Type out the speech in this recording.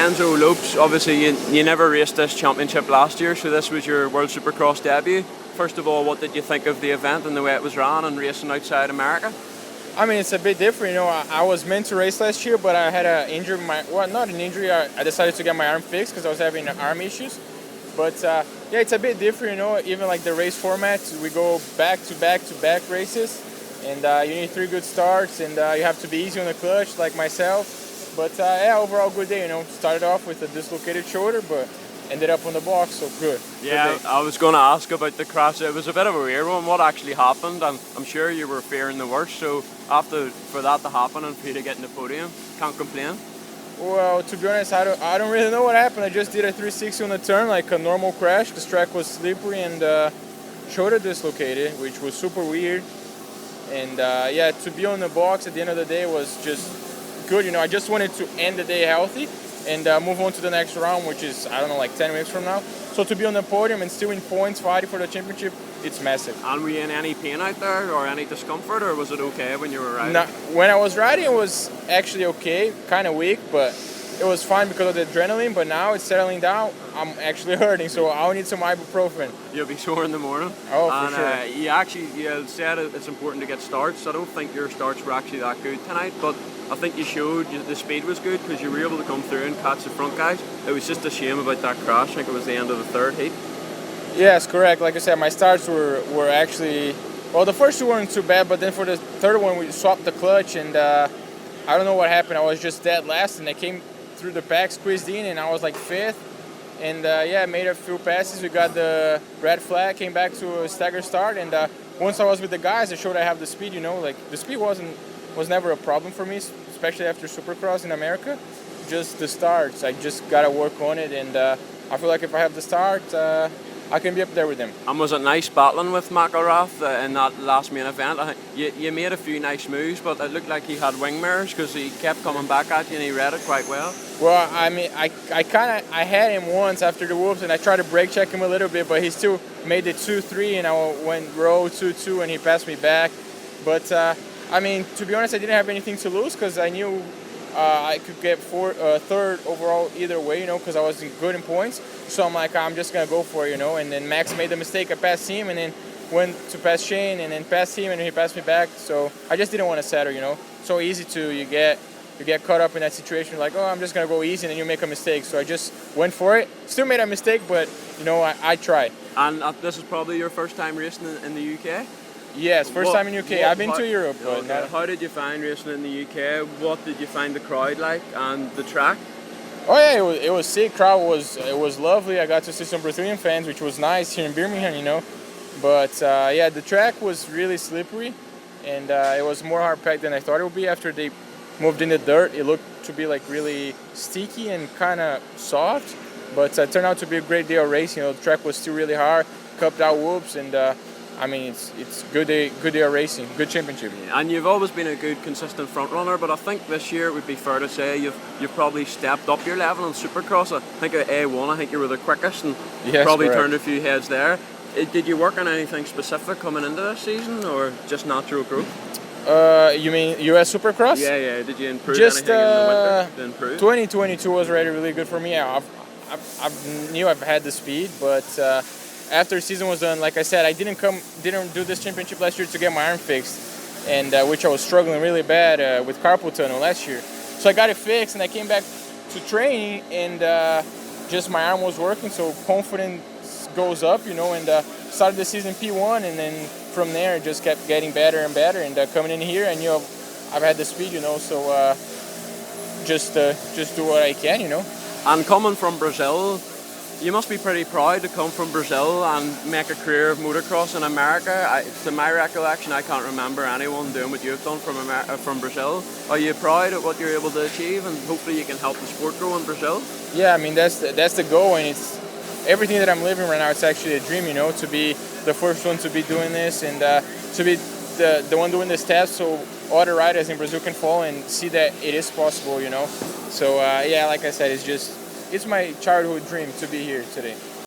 Enzo Lopes, obviously you never raced this championship last year, so this was your World Supercross debut. First of all, what did you think of the event and the way it was run and racing outside America? I mean, it's a bit different, you know. I was meant to race last year, but I had an injury. Not an injury. I decided to get my arm fixed because I was having arm issues. But yeah, it's a bit different, you know. Even like the race format, we go back to back races, and you need 3 good starts, and you have to be easy on the clutch, like myself. But yeah, overall good day, you know. Started off with a dislocated shoulder, but ended up on the box, so good. Yeah, good day. I was going to ask about the crash. It was a bit of a weird one. What actually happened? I'm sure you were fearing the worst. So for that to happen and for you to get in the podium, can't complain. Well, to be honest, I don't really know what happened. I just did a 360 on the turn, like a normal crash. The track was slippery and shoulder dislocated, which was super weird. And yeah, to be on the box at the end of the day was just good. You know, I just wanted to end the day healthy and move on to the next round, which is, I don't know, like 10 minutes from now. So to be on the podium and still in points fighting for the championship, it's massive. And were you in any pain out there or any discomfort, or was it okay when you were riding? No, when I was riding, it was actually okay, kind of weak, but it was fine because of the adrenaline. But now it's settling down. I'm actually hurting, so I'll need some ibuprofen. You'll be sore in the morning. Oh, and, for sure. You said it's important to get starts. I don't think your starts were actually that good tonight, but I think you showed the speed was good because you were able to come through and catch the front guys. It was just a shame about that crash. I think it was the end of the third heat. Yes, correct. Like I said, my starts were actually, well, the first 2 weren't too bad, but then for the third one, we swapped the clutch, and I don't know what happened. I was just dead last, and I came through the pack, squeezed in, and I was like 5th. And yeah, made a few passes. We got the red flag, came back to a stagger start, and once I was with the guys, I showed I have the speed, you know. Like, the speed was never a problem for me, especially after Supercross in America. Just the starts, I just gotta work on it, and I feel like if I have the start, I can be up there with him. And was it nice battling with McElrath in that last main event? You made a few nice moves, but it looked like he had wing mirrors because he kept coming back at you and he read it quite well. Well, I mean, I had him once after the whoops, and I tried to brake check him a little bit, but he still made it 2-3, and I went row 2-2, and he passed me back. But I mean, to be honest, I didn't have anything to lose because I knew I could get third overall either way, you know, because I was good in points. So I'm like, I'm just gonna go for it, you know. And then Max made the mistake. I passed him, and then went to pass Shane, and then passed him, and he passed me back. So I just didn't want to settle, you know. So easy to you get caught up in that situation, like, oh, I'm just gonna go easy, and then you make a mistake. So I just went for it. Still made a mistake, but you know, I tried. And this is probably your first time racing in the UK? Yes, first time in UK. I've been to Europe, but okay. How did you find racing in the UK? What did you find the crowd like and the track? Oh yeah, it was sick. Crowd was lovely. I got to see some Brazilian fans, which was nice here in Birmingham, you know. But yeah, the track was really slippery, and it was more hard packed than I thought it would be. After they moved in the dirt, it looked to be like really sticky and kind of soft. But it turned out to be a great day of racing. You know, the track was still really hard, cupped out whoops, and I mean, it's good day of racing, good championship. And you've always been a good, consistent front runner, but I think this year it would be fair to say you've probably stepped up your level in Supercross. I think at A1, I think you were the quickest, and yes, probably correct. turned a few heads there. Did you work on anything specific coming into this season, or just natural growth? You mean US Supercross? Yeah. Did you improve just, anything in the winter to improve? 2022 was already really good for me. I knew I've had the speed, but after the season was done, like I said, I didn't do this championship last year to get my arm fixed, and which I was struggling really bad with carpal tunnel last year. So I got it fixed, and I came back to training, and just my arm was working, so confidence goes up, you know, and started the season P1, and then from there it just kept getting better and better, and coming in here, I knew I've had the speed, you know, so just do what I can, you know. And coming from Brazil, you must be pretty proud to come from Brazil and make a career of motocross in America. To my recollection, I can't remember anyone doing what you've done from Brazil. Are you proud of what you're able to achieve, and hopefully you can help the sport grow in Brazil? Yeah, I mean, that's the goal, and it's everything that I'm living right now. It's actually a dream, you know, to be the first one to be doing this, and to be the one doing the steps, so other riders in Brazil can follow and see that it is possible, you know. So yeah, like I said, it's my childhood dream to be here today.